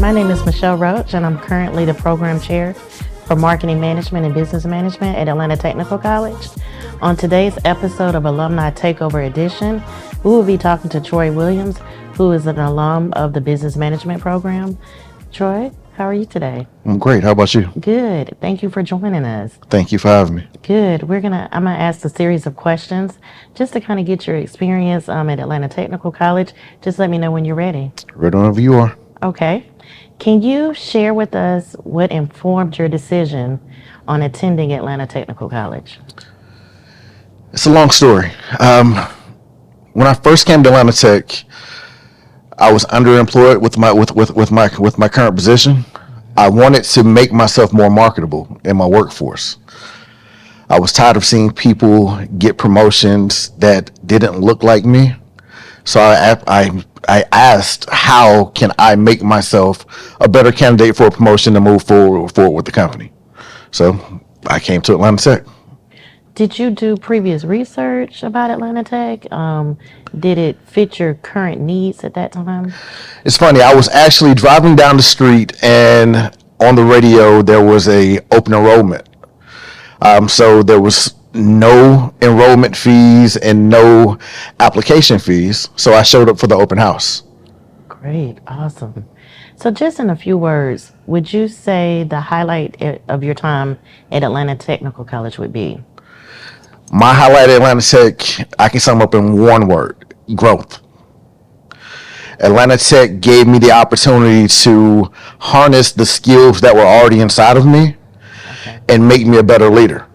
My name is Michelle Roach, and I'm currently the program chair for Marketing Management and Business Management at Atlanta Technical College. On today's episode of Alumni Takeover Edition, we will be talking to Troy Williams, who is an alum of the Business Management program. Troy, how are you today? I'm great. How about you? Good. Thank you for joining us. Thank you for having me. Good. I'm gonna ask a series of questions just to kind of get your experience at Atlanta Technical College. Just let me know when you're ready. Ready whenever you are. Okay. Can you share with us what informed your decision on attending Atlanta Technical College? It's a long story. When I first came to Atlanta Tech, I was underemployed with my current position. I wanted to make myself more marketable in my workforce. I was tired of seeing people get promotions that didn't look like me. So I asked, how can I make myself a better candidate for a promotion to move forward with the company? So I came to Atlanta Tech. Did you do previous research about Atlanta Tech? Did it fit your current needs at that time? It's funny, I was actually driving down the street and on the radio there was a open enrollment. So there was no enrollment fees and no application fees. So I showed up for the open house. Great, awesome. So just in a few words, would you say the highlight of your time at Atlanta Technical College would be? My highlight at Atlanta Tech, I can sum up in one word: growth. Atlanta Tech gave me the opportunity to harness the skills that were already inside of me and make me a better leader.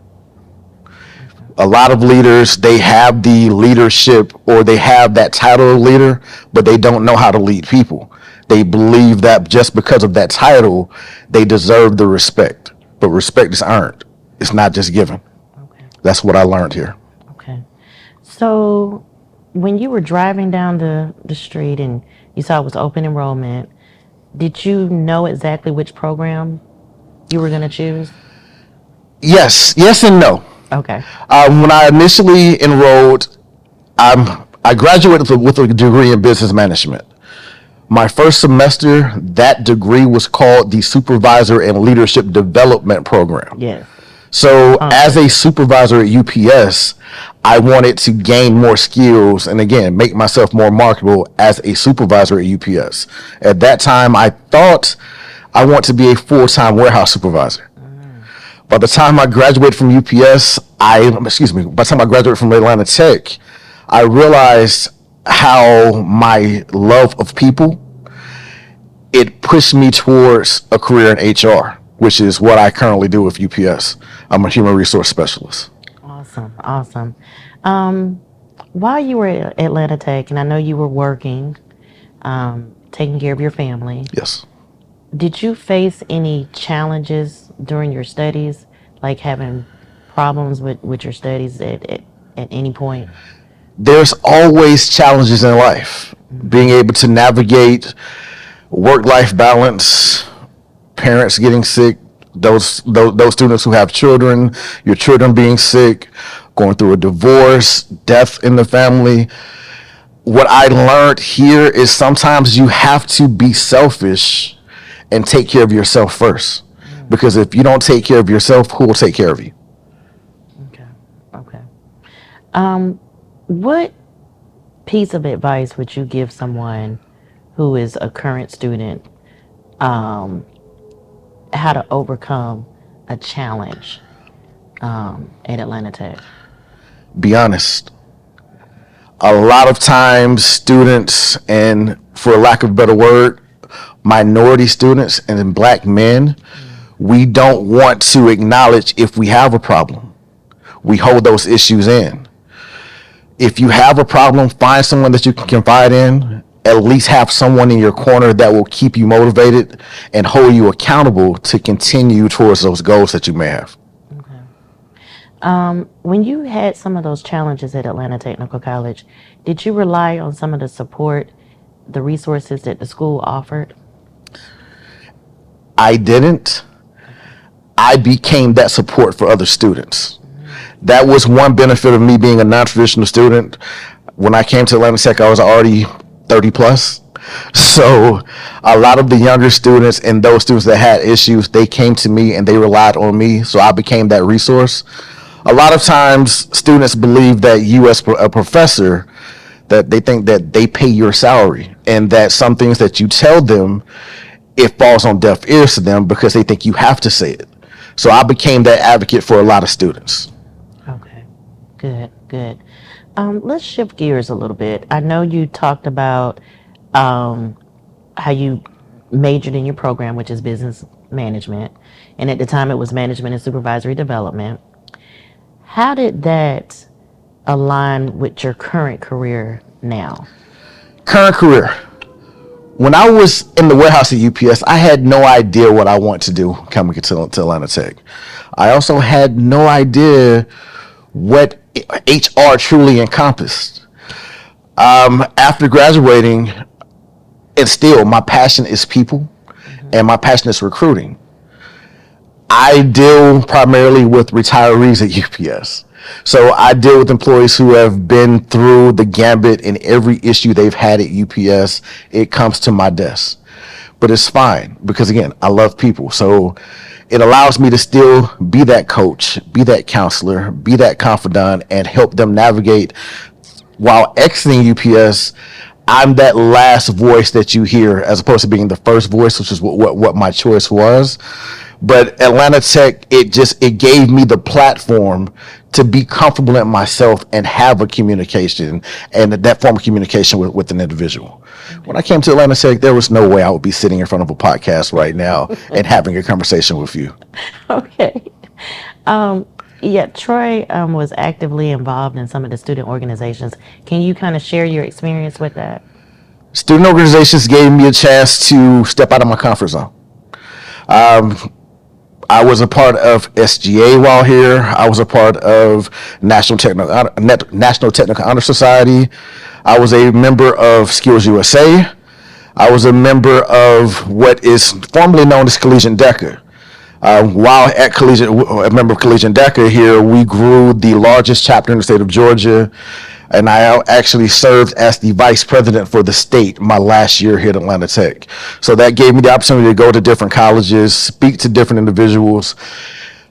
A lot of leaders, they have the leadership or they have that title of leader, but they don't know how to lead people. They believe that just because of that title, they deserve the respect. But respect is earned. It's not just given. Okay. That's what I learned here. Okay. So when you were driving down the street and you saw it was open enrollment, did you know exactly which program you were going to choose? Yes and no. Okay. When I initially enrolled, I graduated with a degree in business management. My first semester, that degree was called the Supervisor and Leadership Development Program. Yes. So as a supervisor at UPS, I wanted to gain more skills and again, make myself more marketable as a supervisor at UPS. At that time, I thought I want to be a full-time warehouse supervisor. By the time I graduated from UPS, by the time I graduated from Atlanta Tech, I realized how my love of people, it pushed me towards a career in HR, which is what I currently do with UPS. I'm a human resource specialist. Awesome. While you were at Atlanta Tech, and I know you were working, taking care of your family. Yes. Did you face any challenges during your studies, like having problems with your studies at any point? There's always challenges in life. Being able to navigate work-life balance, parents getting sick, those students who have children, your children being sick, going through a divorce, death in the family. What I learned here is sometimes you have to be selfish and take care of yourself first. Because if you don't take care of yourself, who will take care of you? Okay. What piece of advice would you give someone who is a current student, how to overcome a challenge at Atlanta Tech? Be honest. A lot of times students, and for lack of a better word, minority students and black men, we don't want to acknowledge if we have a problem. We hold those issues in. If you have a problem, find someone that you can confide in. At least have someone in your corner that will keep you motivated and hold you accountable to continue towards those goals that you may have. Okay. When you had some of those challenges at Atlanta Technical College, did you rely on some of the support, the resources that the school offered? I didn't. I became that support for other students. That was one benefit of me being a non-traditional student. When I came to Atlanta Tech, I was already 30 plus. So a lot of the younger students and those students that had issues, they came to me and they relied on me. So I became that resource. A lot of times students believe that you as a professor, that they think that they pay your salary and that some things that you tell them, it falls on deaf ears to them because they think you have to say it. So I became that advocate for a lot of students. Okay, good, good. Let's shift gears a little bit. I know you talked about um, how you majored in your program, which is business management, and at the time it was management and supervisory development. How did that align with your current career now? Current career. When I was in the warehouse at UPS, I had no idea what I want to do coming to Atlanta Tech. I also had no idea what HR truly encompassed. After graduating, and still, my passion is people, and my passion is recruiting. I deal primarily with retirees at UPS. So I deal with employees who have been through the gambit in every issue they've had at UPS. It comes to my desk. But it's fine because, again, I love people. So it allows me to still be that coach, be that counselor, be that confidant, and help them navigate. While exiting UPS, I'm that last voice that you hear as opposed to being the first voice, which is what my choice was. But Atlanta Tech, it gave me the platform to be comfortable in myself and have a communication and that form of communication with an individual. When I came to Atlanta Tech, there was no way I would be sitting in front of a podcast right now and having a conversation with you. Okay. Um, yeah, Troy was actively involved in some of the student organizations. Can you kind of share your experience with that? Student organizations gave me a chance to step out of my comfort zone. I was a part of SGA while here. I was a part of National Technical Honor Society. I was a member of Skills USA. I was a member of what is formerly known as Collegiate DECA. While at a member of Collegiate DECA here, we grew the largest chapter in the state of Georgia, and I actually served as the vice president for the state my last year here at Atlanta Tech. So that gave me the opportunity to go to different colleges, speak to different individuals,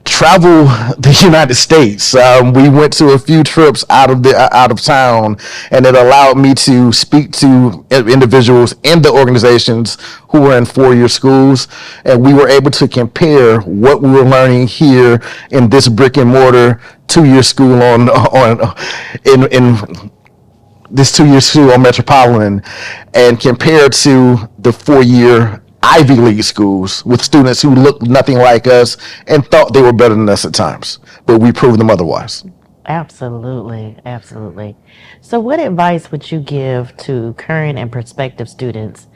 travel the United States. We went to a few trips out of town, and it allowed me to speak to individuals in the organizations who were in four-year schools, and we were able to compare what we were learning here in this brick and mortar two-year school in this two-year school on Metropolitan, and compared to the four-year Ivy League schools with students who looked nothing like us and thought they were better than us at times, but we proved them otherwise. Absolutely, absolutely. So, what advice would you give to current and prospective students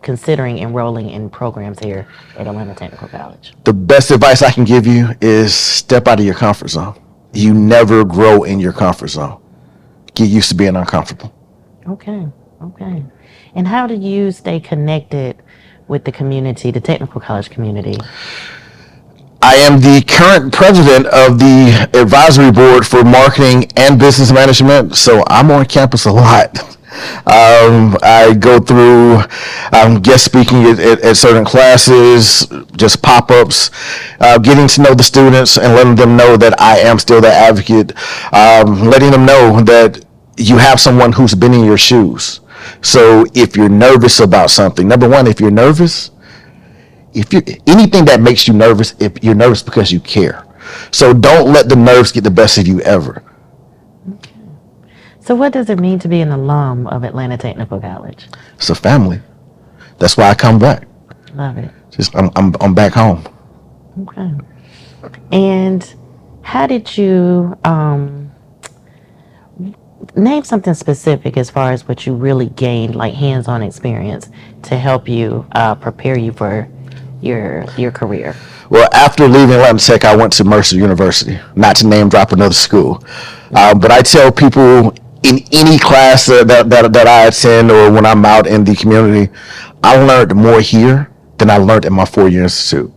considering enrolling in programs here at Atlanta Technical College? The best advice I can give you is step out of your comfort zone. You never grow in your comfort zone. Get used to being uncomfortable. Okay, okay. And how do you stay connected with the community, the technical college community? I am the current president of the advisory board for marketing and business management, so I'm on campus a lot. I go through guest speaking at certain classes, just pop-ups, getting to know the students and letting them know that I am still the advocate, letting them know that you have someone who's been in your shoes. So if you're nervous about something, number one, if you're nervous, anything that makes you nervous, if you're nervous because you care. So don't let the nerves get the best of you ever. Okay. So what does it mean to be an alum of Atlanta Technical College? It's a family. That's why I come back. Love it. I'm back home. Okay. And how did you name something specific as far as what you really gained, like hands-on experience, to help you prepare you for your career? Well, after leaving Atlanta Tech, I went to Mercer University, not to name drop another school. But I tell people in any class that I attend or when I'm out in the community, I learned more here than I learned in my four-year institute.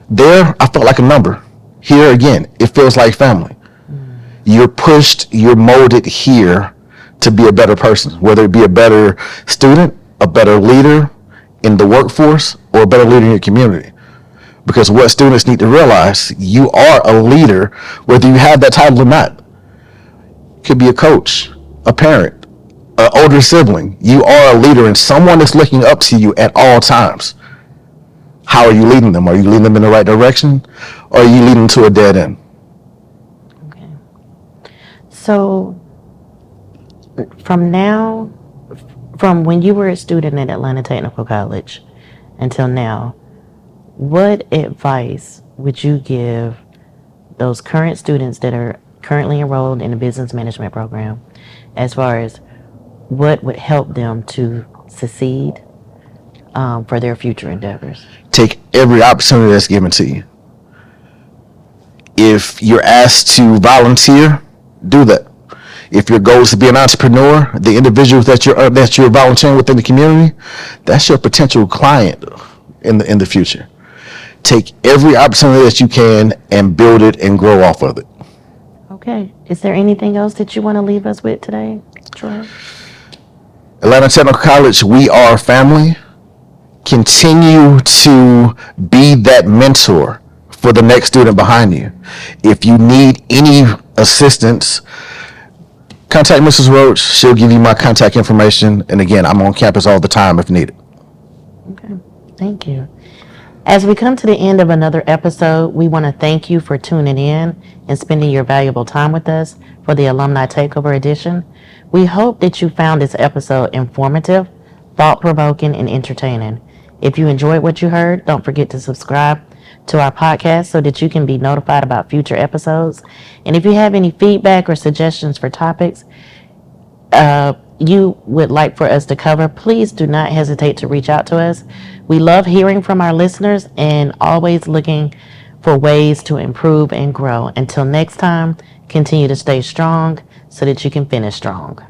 There, I felt like a number. Here, again, it feels like family. You're pushed, you're molded here to be a better person, whether it be a better student, a better leader in the workforce, or a better leader in your community. Because what students need to realize, you are a leader, whether you have that title or not. Could be a coach, a parent, an older sibling. You are a leader, and someone is looking up to you at all times. How are you leading them? Are you leading them in the right direction, or are you leading them to a dead end? Okay. So from now, from when you were a student at Atlanta Technical College until now, what advice would you give those current students that are currently enrolled in the business management program as far as what would help them to succeed for their future endeavors? Take every opportunity that's given to you. If you're asked to volunteer, do that. If your goal is to be an entrepreneur, the individuals that you're volunteering with in the community, that's your potential client in the future. Take every opportunity that you can and build it and grow off of it. Okay. Is there anything else that you want to leave us with today, Troy? Atlanta Technical College, we are family. Continue to be that mentor for the next student behind you. If you need any assistance, contact Mrs. Roach. She'll give you my contact information. And again, I'm on campus all the time if needed. Okay. Thank you. As we come to the end of another episode, we want to thank you for tuning in and spending your valuable time with us for the Alumni Takeover Edition. We hope that you found this episode informative, thought-provoking, and entertaining. If you enjoyed what you heard, don't forget to subscribe to our podcast so that you can be notified about future episodes. And if you have any feedback or suggestions for topics you would like for us to cover, please do not hesitate to reach out to us. We love hearing from our listeners and always looking for ways to improve and grow. Until next time, continue to stay strong so that you can finish strong.